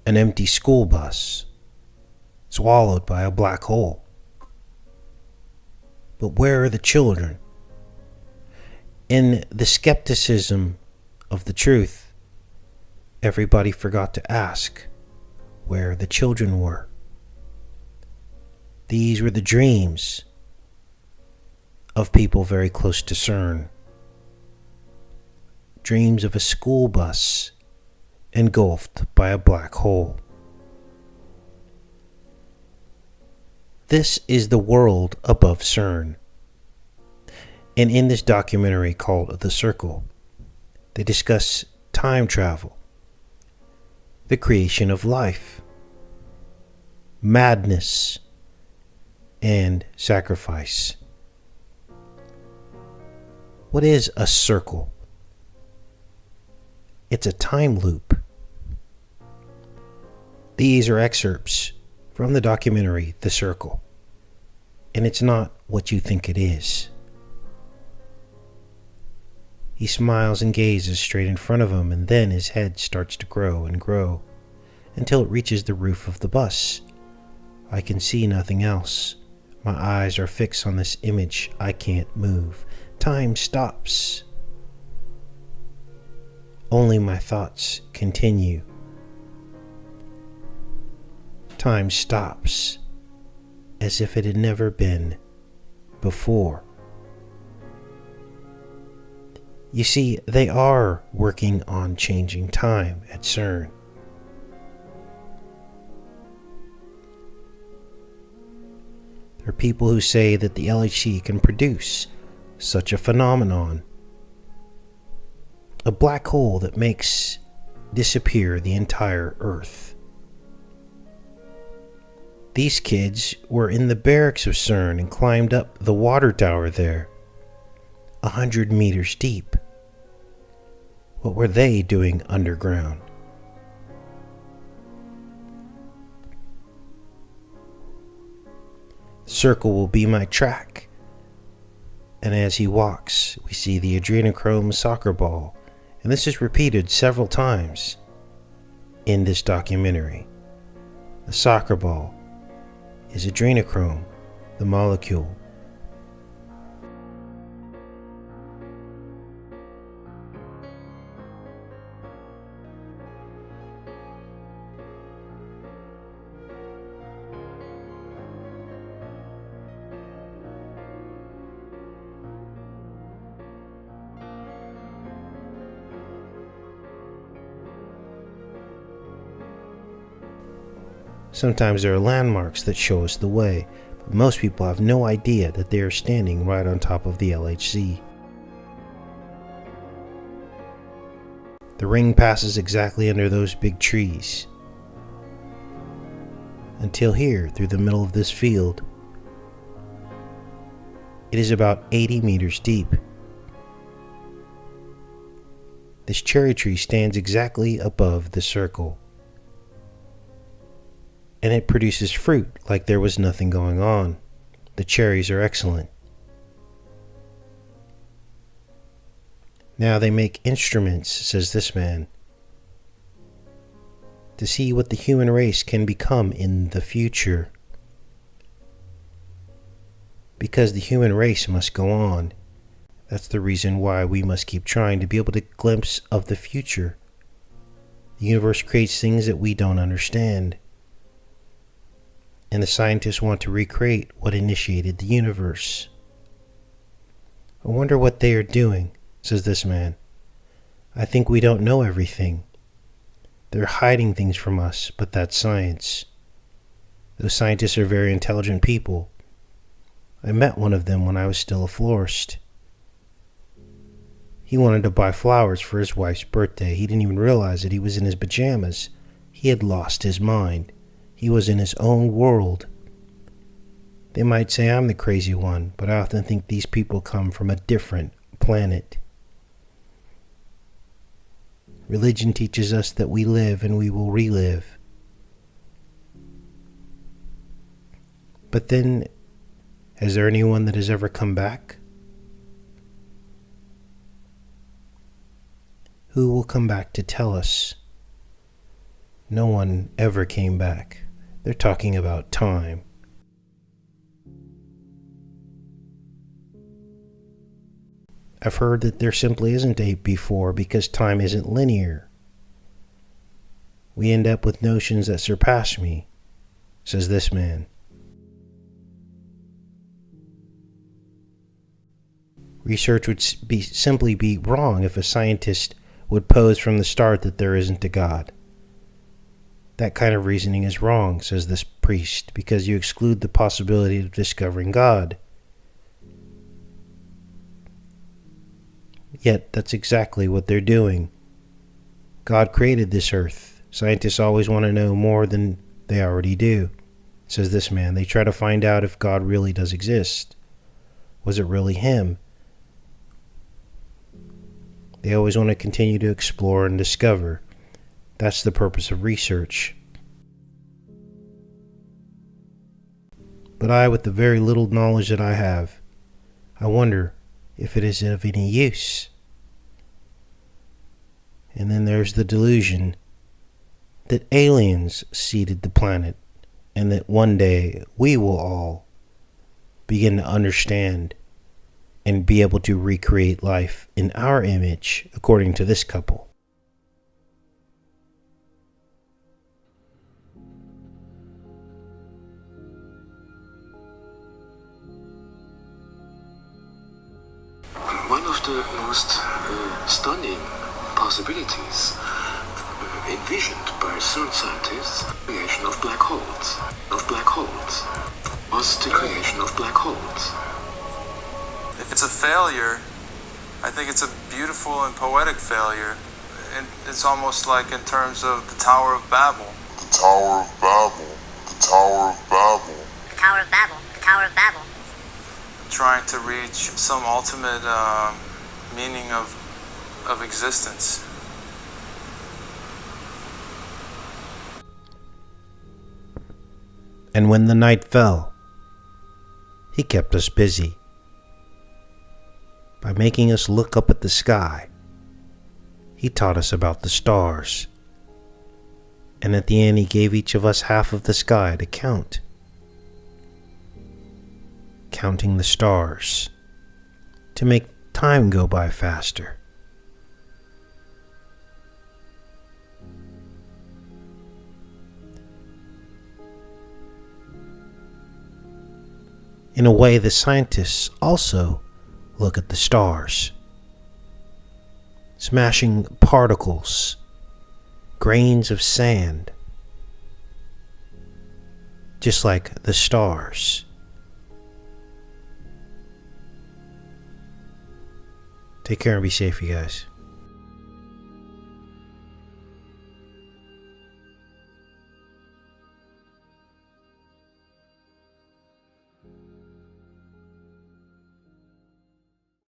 an empty school bus, swallowed by a black hole. But where are the children? In the skepticism of the truth, everybody forgot to ask where the children were. These were the dreams of people very close to CERN. Dreams of a school bus engulfed by a black hole. This is the world above CERN. And in this documentary called The Circle, they discuss time travel, the creation of life, madness, and sacrifice. What is a circle? It's a time loop. These are excerpts from the documentary The Circle, and it's not what you think it is. He smiles and gazes straight in front of him, and then his head starts to grow and grow until it reaches the roof of the bus. I can see nothing else. My eyes are fixed on this image. I can't move. Time stops. Only my thoughts continue. Time stops as if it had never been before. You see, they are working on changing time at CERN. There are people who say that the LHC can produce such a phenomenon, a black hole that makes disappear the entire Earth. These kids were in the barracks of CERN and climbed up the water tower there, 100 meters deep. What were they doing underground? The circle will be my track. And as he walks, we see the adrenochrome soccer ball. And this is repeated several times in this documentary. The soccer ball is adrenochrome, the molecule. Sometimes there are landmarks that show us the way, but most people have no idea that they are standing right on top of the LHC. The ring passes exactly under those big trees. Until here, through the middle of this field, it is about 80 meters deep. This cherry tree stands exactly above the circle. And it produces fruit like there was nothing going on. The cherries are excellent. Now they make instruments, says this man, to see what the human race can become in the future. Because the human race must go on. That's the reason why we must keep trying to be able to glimpse of the future. The universe creates things that we don't understand. And the scientists want to recreate what initiated the universe. I wonder what they are doing, says this man. I think we don't know everything. They're hiding things from us, but that's science. Those scientists are very intelligent people. I met one of them when I was still a florist. He wanted to buy flowers for his wife's birthday. He didn't even realize that he was in his pajamas. He had lost his mind. He was in his own world. They might say I'm the crazy one, but I often think these people come from a different planet. Religion teaches us that we live and we will relive. But then, is there anyone that has ever come back? Who will come back to tell us No one ever came back. They're talking about time. I've heard that there simply isn't a before because time isn't linear. We end up with notions that surpass me, says this man. Research would simply be wrong if a scientist would pose from the start that there isn't a God. That kind of reasoning is wrong, says this priest, because you exclude the possibility of discovering God. Yet that's exactly what they're doing. God created this earth. Scientists always want to know more than they already do, says this man. They try to find out if God really does exist. Was it really him? They always want to continue to explore and discover. That's the purpose of research. But I, with the very little knowledge that I have, I wonder if it is of any use. And then there's the delusion that aliens seeded the planet and that one day we will all begin to understand and be able to recreate life in our image, according to this couple. One of the most stunning possibilities envisioned by CERN scientists, the creation of black holes, was the creation of black holes. If it's a failure, I think it's a beautiful and poetic failure. And it's almost like in terms of the Tower of Babel. The Tower of Babel. The Tower of Babel. The Tower of Babel. The Tower of Babel. Trying to reach some ultimate meaning of existence. And when the night fell, he kept us busy by making us look up at the sky. He taught us about the stars. And at the end, he gave each of us half of the sky to count. Counting the stars to make time go by faster. In a way, the scientists also look at the stars, smashing particles, grains of sand, just like the stars. Take care and be safe, you guys.